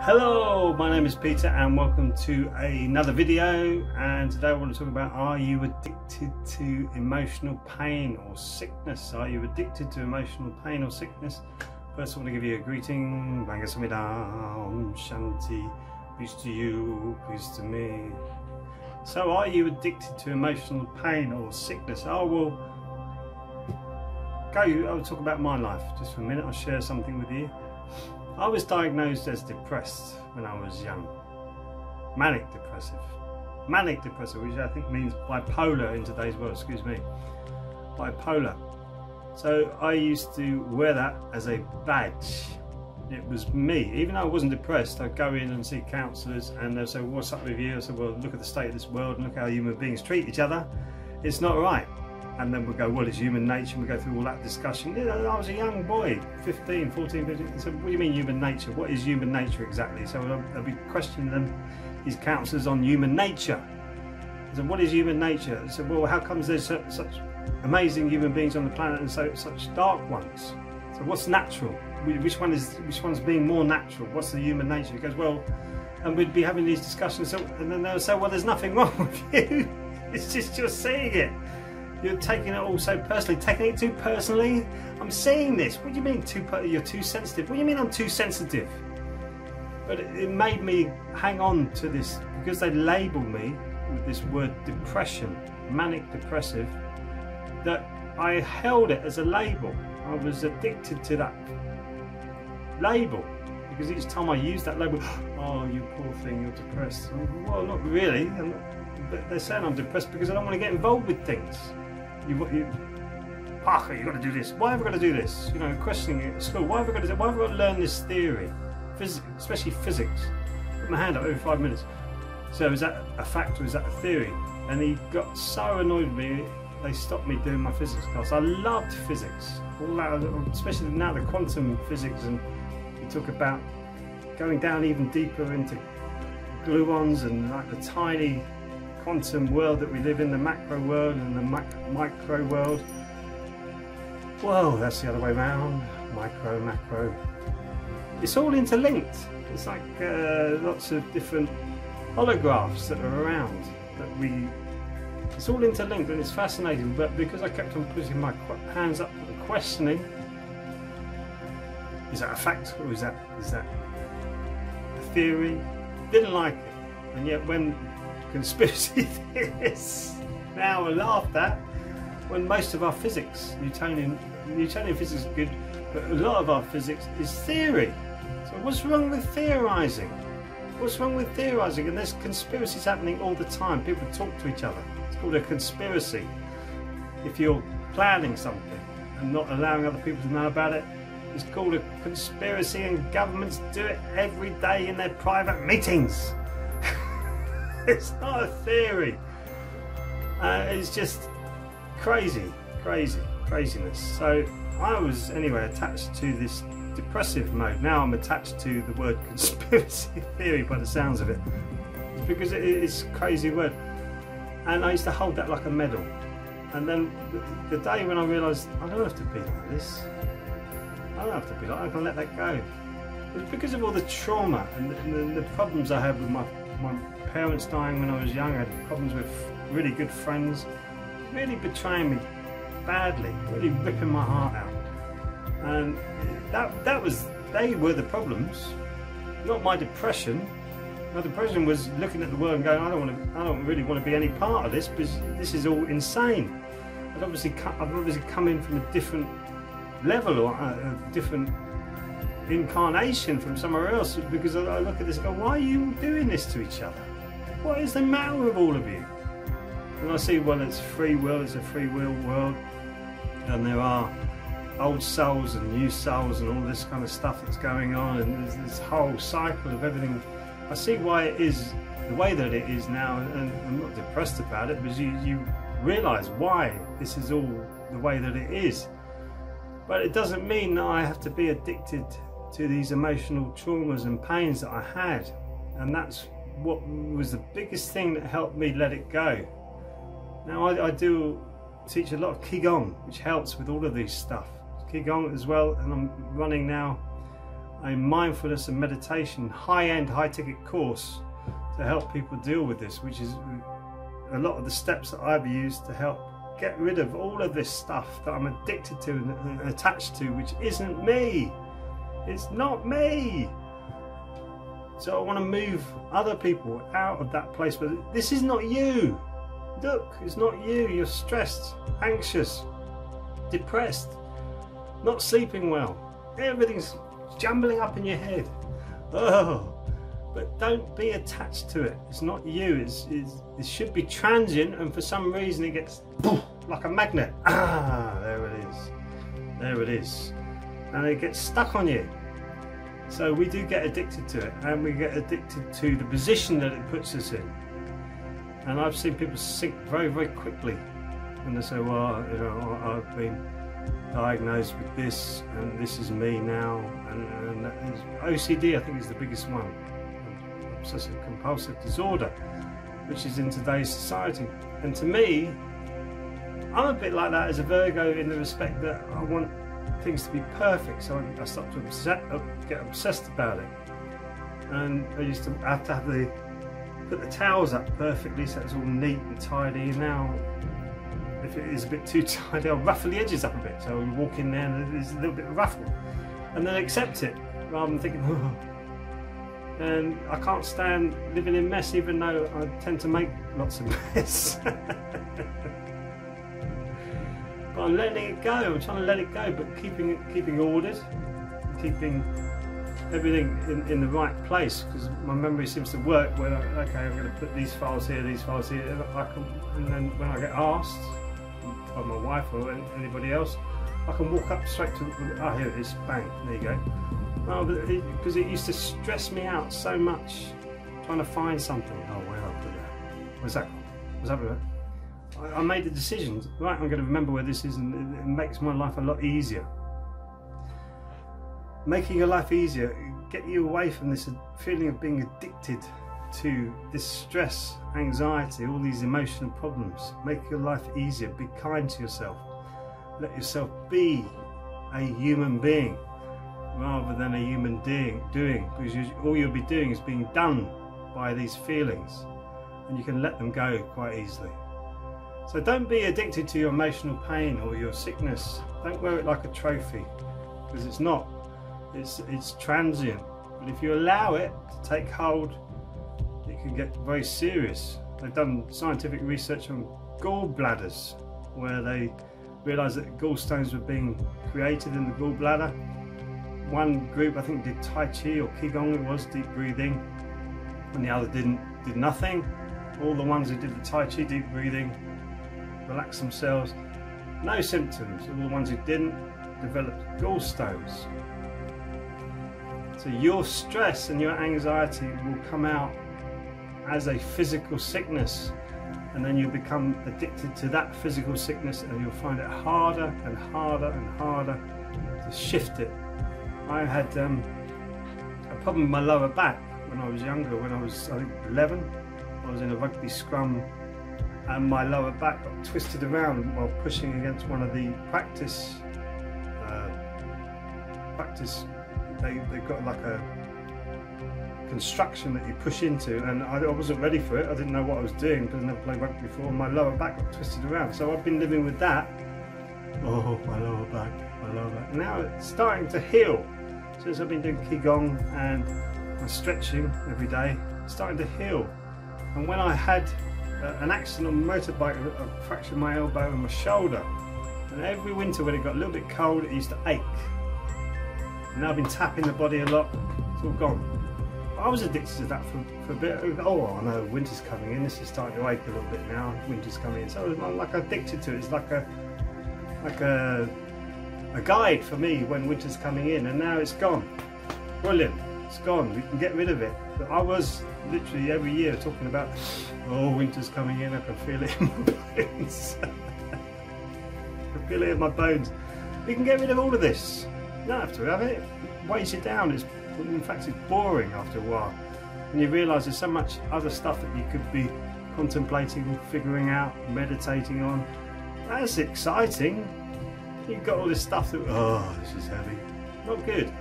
Hello, my name is Peter and welcome to another video, and today I want to talk about, are you addicted to emotional pain or sickness? Are you addicted to emotional pain or sickness? First I want to give you a greeting. Om Shanti, peace to you, peace to me. So are you addicted to emotional pain or sickness? I'll talk about my life just for a minute. I'll share something with you. I was diagnosed as depressed when I was young. Manic depressive, which I think means bipolar in today's world, excuse me. Bipolar. So I used to wear that as a badge. It was me. Even though I wasn't depressed, I'd go in and see counsellors and they'd say, what's up with you? I said, well, look at the state of this world and look how human beings treat each other. It's not right. And then we'll go, well, it's human nature, and we go through all that discussion. You know, I was a young boy, 15, 14, 15. So what do you mean human nature? What is human nature exactly? So I'll be questioning them, these counsellors, on human nature. I said, what is human nature? I said, well, how comes there's such amazing human beings on the planet and such dark ones? So what's natural? Which one's being more natural? What's the human nature? He goes, well, and we'd be having these discussions, and then they'll say, well, there's nothing wrong with you. It's just you're seeing it. You're taking it all so personally, taking it too personally. I'm seeing this. What do you mean you're too sensitive? What do you mean I'm too sensitive? But it made me hang on to this, because they label me with this word depression, manic depressive, that I held it as a label. I was addicted to that label, because each time I used that label, oh, you poor thing, you're depressed. Well, not really. But they're saying I'm depressed because I don't want to get involved with things. Parker, you've got to do this. Why have I got to do this? You know, questioning it at school. Why have I got to learn this theory? Physics, especially physics. Put my hand up every 5 minutes. So is that a fact or is that a theory? And he got so annoyed with me, they stopped me doing my physics class. I loved physics. All that, especially now the quantum physics, and we talk about going down even deeper into gluons and like the tiny quantum world that we live in, the macro world and the micro world. Whoa, that's the other way around. Micro, macro. It's all interlinked. It's like lots of different holographs that are around. It's all interlinked and it's fascinating. But because I kept on putting my hands up and questioning, is that a fact or is that a theory? Didn't like it, and yet when conspiracy theorists now are laughed at, when most of our physics, Newtonian physics is good, but a lot of our physics is theory. So what's wrong with theorizing? What's wrong with theorizing? And there's conspiracies happening all the time. People talk to each other. It's called a conspiracy. If you're planning something and not allowing other people to know about it, it's called a conspiracy, and governments do it every day in their private meetings. It's not a theory. It's just craziness. So I was anyway attached to this depressive mode. Now I'm attached to the word conspiracy theory by the sounds of it, because it's a crazy word. And I used to hold that like a medal. And then the day when I realised I don't have to be like this. I don't have to be like, I can let that go. It's because of all the trauma and the problems I had with my parents dying when I was young. I had problems with really good friends, really betraying me badly, really ripping my heart out. And they were the problems, not my depression. My depression was looking at the world and going, I don't really want to be any part of this, because this is all insane. I've obviously come in from a different level, or a different incarnation from somewhere else, because I look at this and go, why are you doing this to each other? What is the matter with all of you? And I see, well, it's free will, it's a free will world, and there are old souls and new souls and all this kind of stuff that's going on, and there's this whole cycle of everything. I see why it is the way that it is now, and I'm not depressed about it, because you realise why this is all the way that it is. But it doesn't mean that I have to be addicted to these emotional traumas and pains that I had. And that's what was the biggest thing that helped me let it go. Now I do teach a lot of Qigong, which helps with all of these stuff. Qigong as well, and I'm running now a mindfulness and meditation high-end, high-ticket course to help people deal with this, which is a lot of the steps that I've used to help get rid of all of this stuff that I'm addicted to and attached to, which isn't me. It's not me. So I want to move other people out of that place, but this is not you. Look, it's not you. You're stressed, anxious, depressed, not sleeping well. Everything's jumbling up in your head. Oh, but don't be attached to it. It's not you. It should be transient, and for some reason it gets like a magnet. Ah, there it is. There it is. And it gets stuck on you. So we do get addicted to it, and we get addicted to the position that it puts us in. And I've seen people sink very, very quickly when they say, well, you know, I've been diagnosed with this, and this is me now. And that is, OCD, I think, is the biggest one. Obsessive compulsive disorder, which is in today's society. And to me, I'm a bit like that as a Virgo, in the respect that I want things to be perfect, so I start to get obsessed about it. And I used to have to put the towels up perfectly so it's all neat and tidy. Now, if it is a bit too tidy, I'll ruffle the edges up a bit. So we walk in there and there's a little bit of ruffle, and then accept it rather than thinking, oh. And I can't stand living in mess, even though I tend to make lots of mess. But I'm letting it go. I'm trying to let it go, but keeping ordered, keeping everything in the right place, because my memory seems to work. Where okay, I'm going to put these files here, and then when I get asked by my wife or anybody else, I can walk up straight to, oh, here it is, bang, there you go. No, because it used to stress me out so much trying to find something. Oh, where did I put that? Where's that? Was that right? I made the decision, right, I'm going to remember where this is, and it makes my life a lot easier. Making your life easier, get you away from this feeling of being addicted to this stress, anxiety, all these emotional problems. Make your life easier, be kind to yourself. Let yourself be a human being rather than a human doing, because all you'll be doing is being done by these feelings, and you can let them go quite easily. So don't be addicted to your emotional pain or your sickness. Don't wear it like a trophy, because it's not. It's transient. But if you allow it to take hold, it can get very serious. They've done scientific research on gallbladders, where they realised that gallstones were being created in the gallbladder. One group, I think, did Tai Chi or Qigong, it was, deep breathing, and the other did nothing. All the ones who did the Tai Chi, deep breathing, relaxed themselves, no symptoms. All the ones who didn't developed gallstones. So your stress and your anxiety will come out as a physical sickness, and then you'll become addicted to that physical sickness, and you'll find it harder and harder and harder to shift it. I had a problem with my lower back when I was younger. When I was, I think, 11, I was in a rugby scrum, and my lower back got twisted around while pushing against one of the practice. They've got like a construction that you push into, and I wasn't ready for it. I didn't know what I was doing because I never played rugby before. My lower back got twisted around, so I've been living with that. Oh, my lower back, my lower back. Now it's starting to heal. Since I've been doing Qigong and my stretching every day, it's starting to heal. And when I had an accident on a motorbike, I fractured my elbow and my shoulder. And every winter when it got a little bit cold, it used to ache. And now I've been tapping the body a lot, it's all gone. I was addicted to that for a bit. Oh, I know, winter's coming in, this is starting to ache a little bit now, winter's coming in. So I'm like addicted to it. It's like a guide for me when winter's coming in, and now it's gone. Brilliant, it's gone, we can get rid of it. But I was literally every year talking about, oh, winter's coming in, I can feel it in my bones. I can feel it in my bones. We can get rid of all of this. You don't have to have it. It weighs you down. In fact, it's boring after a while. And you realise there's so much other stuff that you could be contemplating, figuring out, meditating on. That's exciting. You've got all this stuff that, oh, this is heavy. Not good.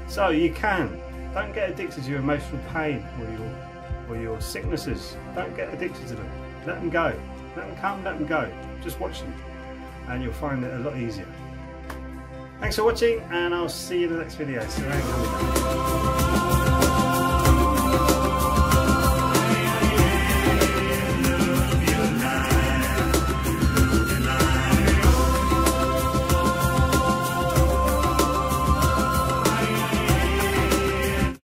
So you can. Don't get addicted to your emotional pain or your sicknesses. Don't get addicted to them. Let them go. Let them come, let them go. Just watch them and you'll find it a lot easier. Thanks for watching, and I'll see you in the next video. So